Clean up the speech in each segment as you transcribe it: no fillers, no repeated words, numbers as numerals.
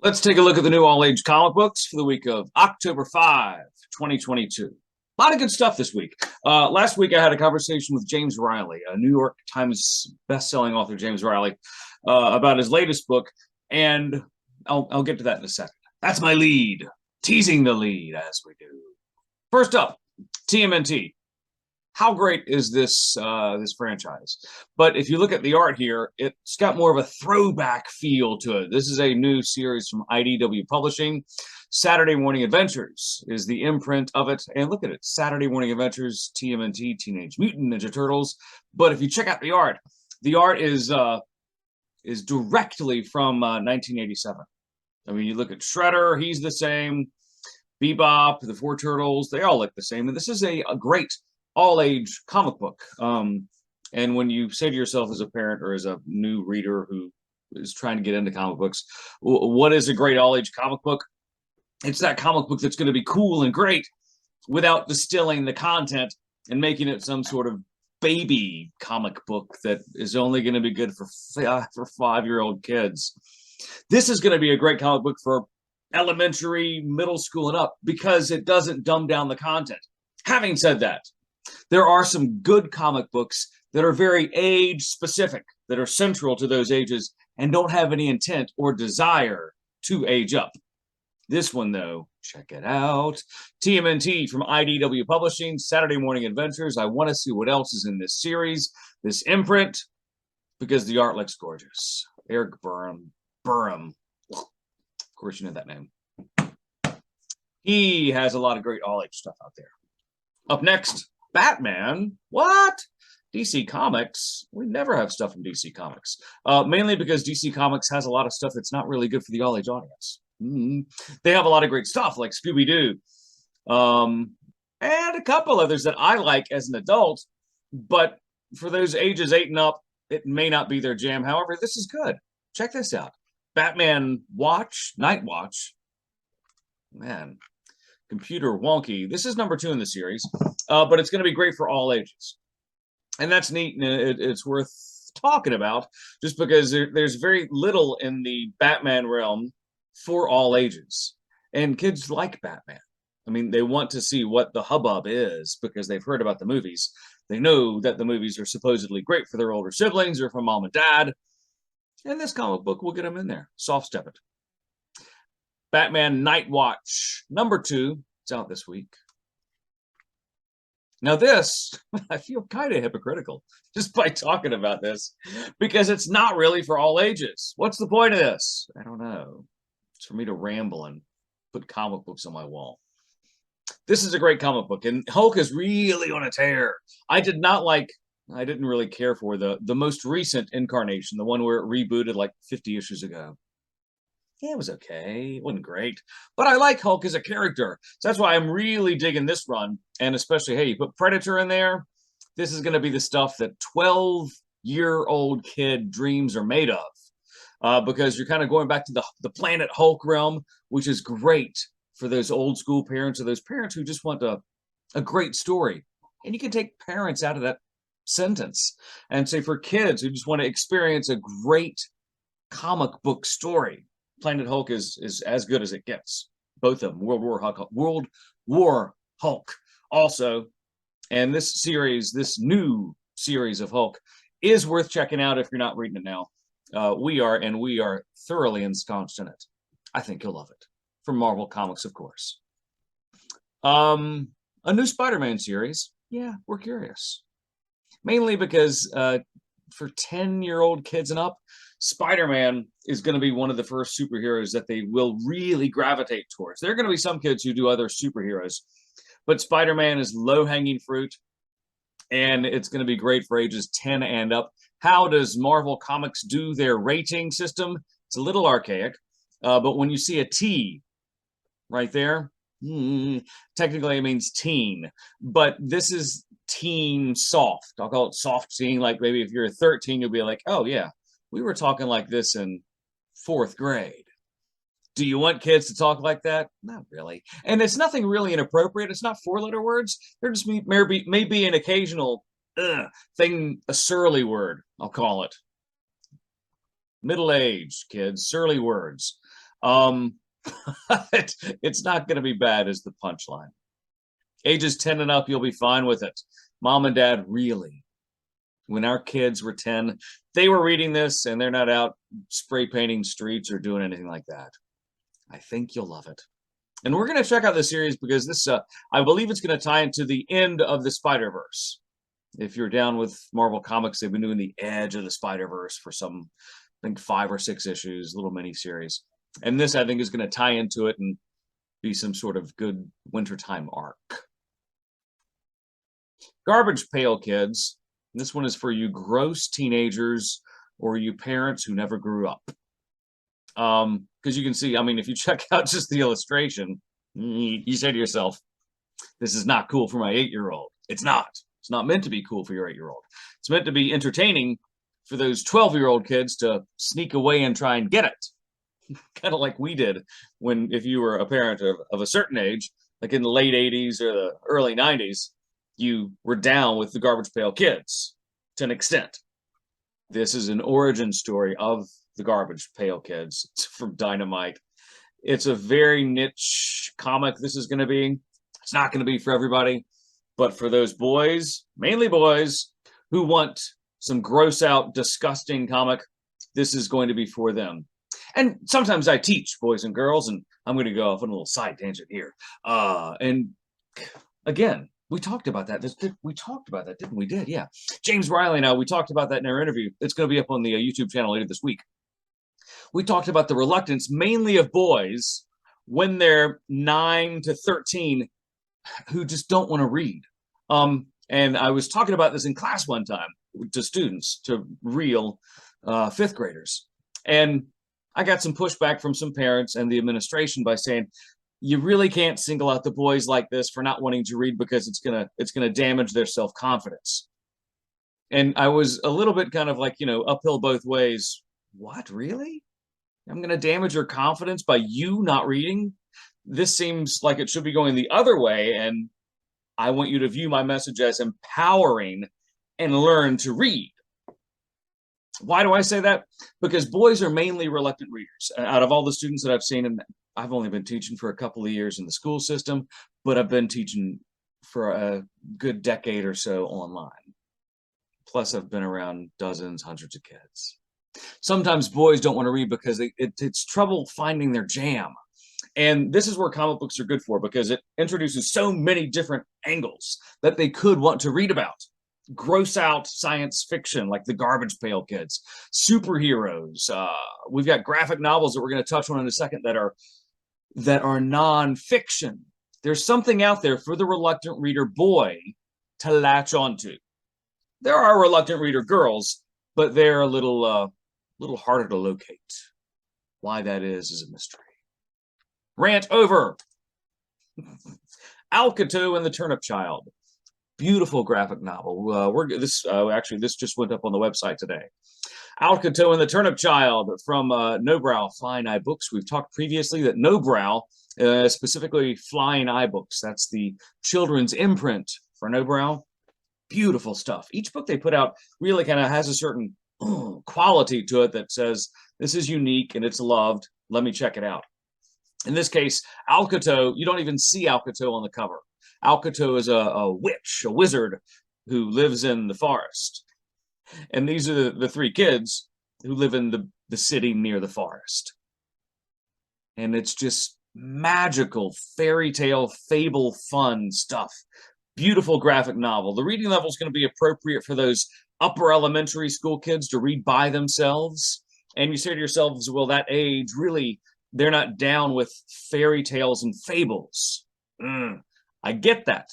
Let's take a look at the new all-age comic books for the week of October 5, 2022. A lot of good stuff this week. Last week, I had a conversation with James Riley, a New York Times best-selling author, James Riley, about his latest book, and I'll get to that in a second. That's my lead, teasing the lead as we do. First up, TMNT. How great is this this franchise? But if you look at the art here, it's got more of a throwback feel to it. This is a new series from IDW Publishing. Saturday Morning Adventures is the imprint of it. And look at it, Saturday Morning Adventures, TMNT, Teenage Mutant Ninja Turtles. But if you check out the art is directly from 1987. I mean, you look at Shredder, he's the same. Bebop, the Four Turtles, they all look the same. And this is a great all-age comic book. And when you say to yourself as a parent or as a new reader who is trying to get into comic books, what is a great all-age comic book? It's that comic book that's going to be cool and great without distilling the content and making it some sort of baby comic book that is only going to be good for 5-year-old kids. This is going to be a great comic book for elementary, middle school, and up because it doesn't dumb down the content. Having said that, there are some good comic books that are very age specific, that are central to those ages and don't have any intent or desire to age up. This one, though, check it out. TMNT from IDW Publishing, Saturday Morning Adventures. I want to see what else is in this series, this imprint, because the art looks gorgeous. Erik Burham. Of course, you know that name. He has a lot of great all-age stuff out there. Up next, Batman. What? DC Comics. We never have stuff from DC Comics. Mainly because DC Comics has a lot of stuff that's not really good for the all-age audience. They have a lot of great stuff like Scooby-Doo. And a couple others that I like as an adult. But for those ages 8 and up, it may not be their jam. However, this is good. Check this out. Batman Watch, Nightwatch. Man, computer wonky. This is number 2 in the series, but it's going to be great for all ages. And that's neat, and it's worth talking about just because there's very little in the Batman realm for all ages. And kids like Batman. I mean, they want to see what the hubbub is because they've heard about the movies. They know that the movies are supposedly great for their older siblings or for mom and dad. And this comic book will get them in there. Soft step it. Batman Nightwatch, number 2. It's out this week. Now this, I feel kind of hypocritical just by talking about this because it's not really for all ages. What's the point of this? I don't know. It's for me to ramble and put comic books on my wall. This is a great comic book, and Hulk is really on a tear. I didn't really care for the most recent incarnation, the one where it rebooted like 50 issues ago. Yeah, it was okay. It wasn't great. But I like Hulk as a character. So that's why I'm really digging this run. And especially, hey, you put Predator in there. This is going to be the stuff that 12-year-old kid dreams are made of. Because you're kind of going back to the Planet Hulk realm, which is great for those old school parents or those parents who just want a great story. And you can take parents out of that sentence and say for kids who just want to experience a great comic book story. Planet Hulk is as good as it gets. Both of them, World War Hulk also. And this new series of Hulk is worth checking out if you're not reading it now. We are thoroughly ensconced in it. I think you'll love it. From Marvel Comics, of course. A new Spider-Man series. Yeah, we're curious. Mainly because for 10-year-old kids and up, Spider-Man is going to be one of the first superheroes that they will really gravitate towards. There are going to be some kids who do other superheroes, but Spider-Man is low-hanging fruit, and it's going to be great for ages 10 and up. How does Marvel Comics do their rating system? It's a little archaic, but when you see a T right there, technically it means teen, but this is teen soft. I'll call it soft teen. Like maybe if you're 13, you'll be like, oh yeah, we were talking like this in 4th grade. Do you want kids to talk like that? Not really. And it's nothing really inappropriate. It's not 4-letter words. There just maybe an occasional thing, a surly word, I'll call it. Middle-aged kids, surly words. It's not going to be bad as the punchline. Ages 10 and up, you'll be fine with it. Mom and dad, really, when our kids were 10, they were reading this and they're not out spray painting streets or doing anything like that. I think you'll love it. And we're going to check out this series because this, I believe it's going to tie into the end of the Spider-Verse. If you're down with Marvel Comics, they've been doing the Edge of the Spider-Verse for some, I think, 5 or 6 issues, little mini-series. And this, I think, is going to tie into it and be some sort of good wintertime arc. Garbage Pail Kids. This one is for you gross teenagers or you parents who never grew up. Because you can see, I mean, if you check out just the illustration, you say to yourself, this is not cool for my 8-year-old. It's not. It's not meant to be cool for your 8-year-old. It's meant to be entertaining for those 12-year-old kids to sneak away and try and get it. Kind of like we did when, if you were a parent of a certain age, like in the late 80s or the early 90s, you were down with the Garbage Pail Kids to an extent. This is an origin story of the Garbage Pail Kids. It's from Dynamite. It's a very niche comic. This is going to be. It's not going to be for everybody, but for those boys, mainly boys, who want some gross out, disgusting comic, this is going to be for them. And sometimes I teach boys and girls, and I'm going to go off on a little side tangent here. And again, we talked about that. We talked about that, didn't we? Did, yeah. James Riley and I, we talked about that in our interview. It's going to be up on the YouTube channel later this week. We talked about the reluctance, mainly of boys, when they're 9 to 13, who just don't want to read. And I was talking about this in class one time to students, to real 5th graders. And I got some pushback from some parents and the administration by saying, you really can't single out the boys like this for not wanting to read because it's gonna damage their self-confidence. And I was a little bit kind of like, uphill both ways. What, really? I'm gonna damage your confidence by you not reading? This seems like it should be going the other way, and I want you to view my message as empowering and learn to read. Why do I say that? Because boys are mainly reluctant readers. Out of all the students that I've seen, and I've only been teaching for a couple of years in the school system, but I've been teaching for a good decade or so online. Plus, I've been around dozens, hundreds of kids. Sometimes boys don't want to read because it's trouble finding their jam. And this is where comic books are good for, because it introduces so many different angles that they could want to read about. Gross out science fiction like the Garbage Pail Kids, superheroes. We've got graphic novels that we're going to touch on in a second that are nonfiction. There's something out there for the reluctant reader boy to latch onto. There are reluctant reader girls, but they're a little harder to locate. Why that is a mystery. Rant over. Alcatoe and the Turnip Child. Beautiful graphic novel. Actually, this just went up on the website today. Alcatoe and the Turnip Child from Nobrow-Flying books. We've talked previously that Nobrow, specifically Flying books, that's the children's imprint for Nobrow. Beautiful stuff. Each book they put out really kind of has a certain quality to it that says, this is unique and it's loved. Let me check it out. In this case, Alcatoe, you don't even see Alcatoe on the cover. Alcatoe is a witch, a wizard who lives in the forest. And these are the 3 kids who live in the city near the forest. And it's just magical, fairy tale, fable, fun stuff. Beautiful graphic novel. The reading level is going to be appropriate for those upper elementary school kids to read by themselves. And you say to yourselves, well, that age, really, they're not down with fairy tales and fables. I get that.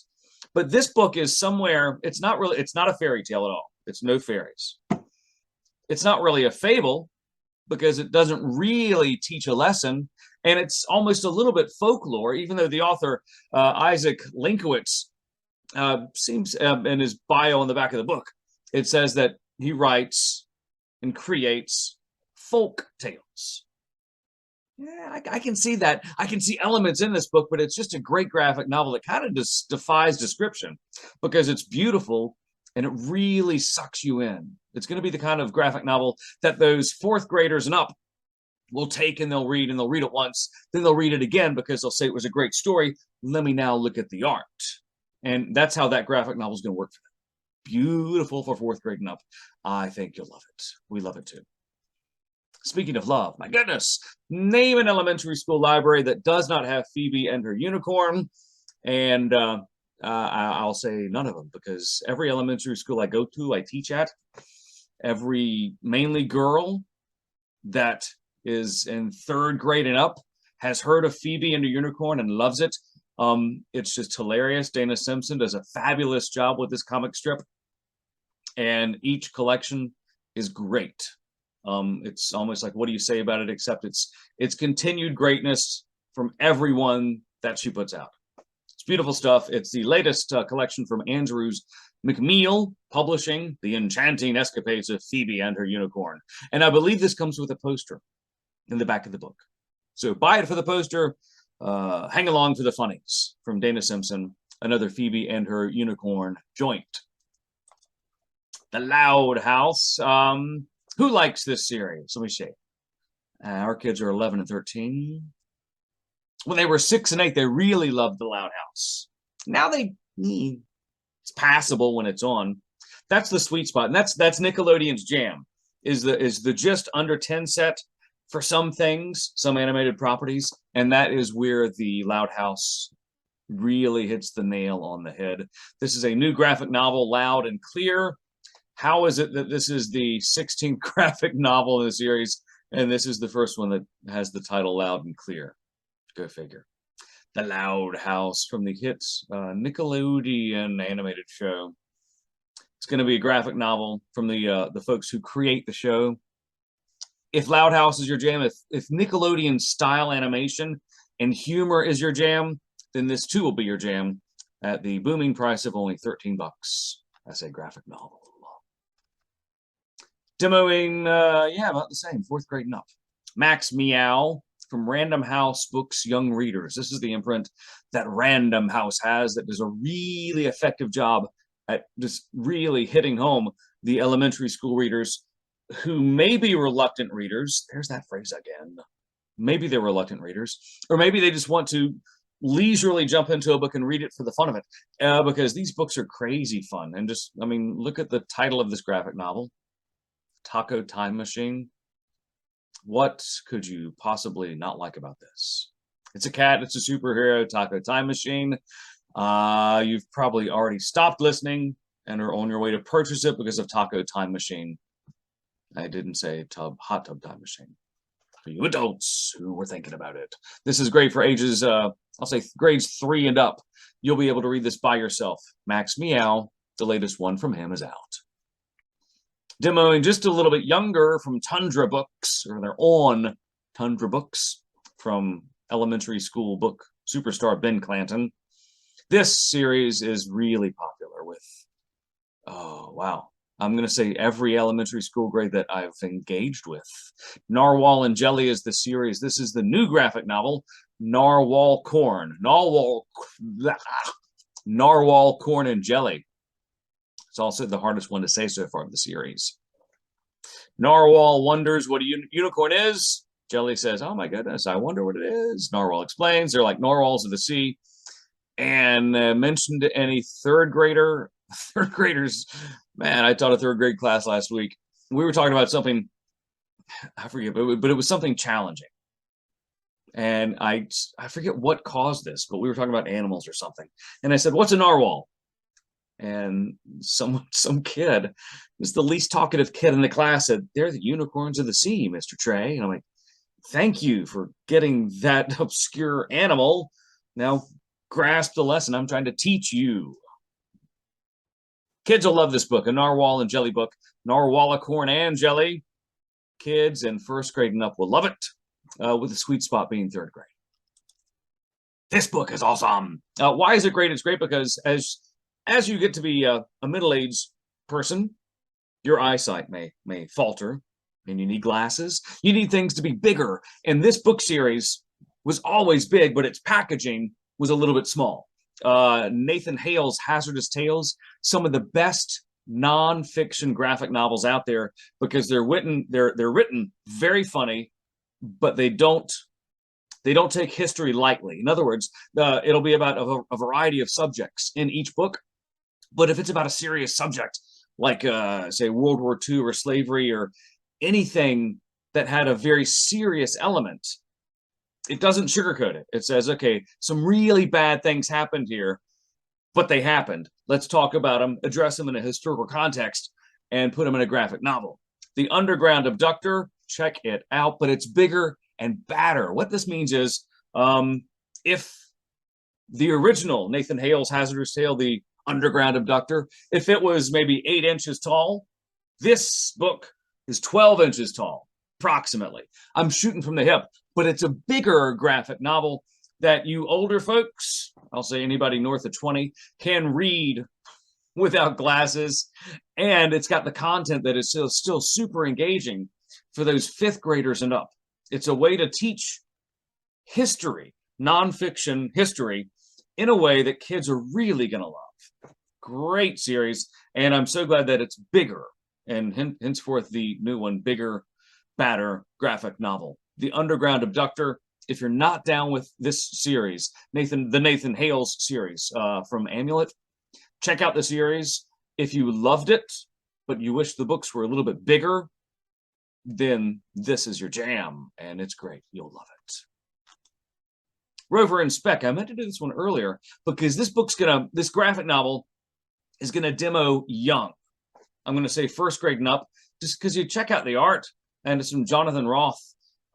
But this book is somewhere, it's not a fairy tale at all. It's no fairies. It's not really a fable because it doesn't really teach a lesson. And it's almost a little bit folklore, even though the author, Isaac Lenkiewics, seems in his bio on the back of the book, it says that he writes and creates folk tales. Yeah, I can see that. I can see elements in this book, but it's just a great graphic novel that kind of just defies description because it's beautiful and it really sucks you in. It's going to be the kind of graphic novel that those 4th graders and up will take and they'll read it once, then they'll read it again because they'll say it was a great story. Let me now look at the art. And that's how that graphic novel is going to work for them. Beautiful for 4th grade and up. I think you'll love it. We love it too. Speaking of love, my goodness, name an elementary school library that does not have Phoebe and her unicorn. And I'll say none of them, because every elementary school I go to, I teach at, every mainly girl that is in 3rd grade and up has heard of Phoebe and the unicorn and loves it. It's just hilarious. Dana Simpson does a fabulous job with this comic strip, and each collection is great. It's almost like, what do you say about it, except it's continued greatness from everyone that she puts out. It's beautiful stuff. It's the latest collection from Andrew's McMeel Publishing, The Enchanting Escapades of Phoebe and Her Unicorn. And I believe this comes with a poster in the back of the book. So buy it for the poster, hang along for the funnies from Dana Simpson, another Phoebe and Her Unicorn joint. The Loud House. Who likes this series? Let me see. Our kids are 11 and 13. When they were 6 and 8, they really loved The Loud House. Now it's passable when it's on. That's the sweet spot, and that's Nickelodeon's jam. Is the just under 10 set for some things, some animated properties, and that is where the Loud House really hits the nail on the head. This is a new graphic novel, Loud and Clear. How is it that this is the 16th graphic novel in the series, and this is the first one that has the title Loud and Clear? Go figure. The Loud House from the hit Nickelodeon animated show. It's going to be a graphic novel from the folks who create the show. If Loud House is your jam, if Nickelodeon style animation and humor is your jam, then this too will be your jam at the booming price of only $13 as a graphic novel. Demoing, yeah, about the same, 4th grade and up. Max Meow from Random House Books Young Readers. This is the imprint that Random House has that does a really effective job at just really hitting home the elementary school readers who may be reluctant readers. There's that phrase again. Maybe they're reluctant readers, or maybe they just want to leisurely jump into a book and read it for the fun of it, because these books are crazy fun. And just, I mean, look at the title of this graphic novel, Taco Time Machine. What could you possibly not like about this? It's a cat, it's a superhero, Taco Time Machine. You've probably already stopped listening and are on your way to purchase it because of Taco Time Machine. I didn't say hot tub time machine. For you adults who were thinking about it. This is great for ages, I'll say grades 3 and up. You'll be able to read this by yourself. Max Meow, the latest one from him, is out. Demoing just a little bit younger from Tundra Books, or they're on Tundra Books, from elementary school book superstar Ben Clanton. This series is really popular with, oh, wow. I'm going to say every elementary school grade that I've engaged with. Narwhal and Jelly is the series. This is the new graphic novel, Narwhal Corn. Narwhal Corn and Jelly. It's also the hardest one to say so far of the series. Narwhal wonders what a unicorn is. Jelly says, oh my goodness, I wonder what it is. Narwhal explains, they're like narwhals of the sea. And mentioned to any third graders, man, I taught a 3rd grade class last week. We were talking about something, I forget, but it was something challenging. And I forget what caused this, but we were talking about animals or something. And I said, what's a narwhal? And some kid, this is the least talkative kid in the class, said, they're the unicorns of the sea, Mr. Trey. And I'm like, thank you for getting that obscure animal. Now grasp the lesson I'm trying to teach you. Kids will love this book, a Narwhal and Jelly book. Narwhal Corn and Jelly. Kids in 1st grade and up will love it, with the sweet spot being 3rd grade. This book is awesome. Why is it great? It's great because as you get to be a middle-aged person, your eyesight may falter, and you need glasses. You need things to be bigger. And this book series was always big, but its packaging was a little bit small. Nathan Hale's Hazardous Tales, some of the best nonfiction graphic novels out there, because they're written very funny, but they don't take history lightly. In other words, it'll be about a variety of subjects in each book. But if it's about a serious subject, like say World War II or slavery or anything that had a very serious element, it doesn't sugarcoat it. It says, okay, some really bad things happened here, but they happened. Let's talk about them, address them in a historical context, and put them in a graphic novel. The Underground Abductor, check it out, but it's bigger and badder. What this means is, if the original Nathan Hale's Hazardous Tale, the Underground Abductor, if it was maybe 8 inches tall, this book is 12 inches tall, approximately. I'm shooting from the hip, but it's a bigger graphic novel that you older folks, I'll say anybody north of 20, can read without glasses. And it's got the content that is still super engaging for those 5th graders and up. It's a way to teach history, nonfiction history, in a way that kids are really going to love. Great series. And I'm so glad that it's bigger. And henceforth, the new one, bigger, badder graphic novel. The Underground Abductor. If you're not down with this series, the Nathan Hales series from Amuluet, check out the series. If you loved it, but you wish the books were a little bit bigger, then this is your jam, and it's great. You'll love it. Rover and Spec. I meant to do this one earlier because this graphic novel is gonna demo young. I'm gonna say 1st grade and up, just because you check out the art, and it's from Jonathan Roth.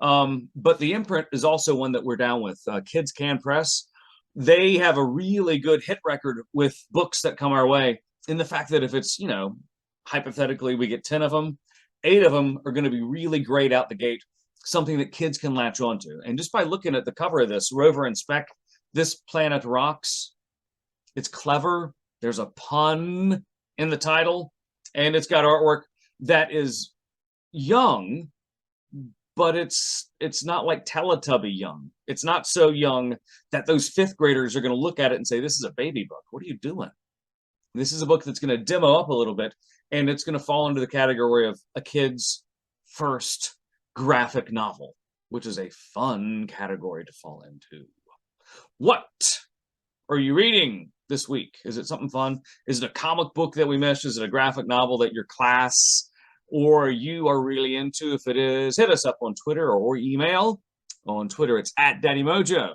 But the imprint is also one that we're down with. Kids Can Press. They have a really good hit record with books that come our way, in the fact that if it's, hypothetically, we get 10 of them, 8 of them are going to be really great out the gate, something that kids can latch onto. And just by looking at the cover of this, Rover and Spec, this planet rocks. It's clever. There's a pun in the title, and it's got artwork that is young, but it's not like Teletubby young. It's not so young that those 5th graders are going to look at it and say, this is a baby book. What are you doing? This is a book that's going to demo up a little bit, and it's going to fall into the category of a kid's first graphic novel, which is a fun category to fall into. What are you reading this week? Is it something fun? Is it a comic book that we missed? Is it a graphic novel that your class or you are really into? If it is, hit us up on Twitter or email. On Twitter, it's @DaddyMojo.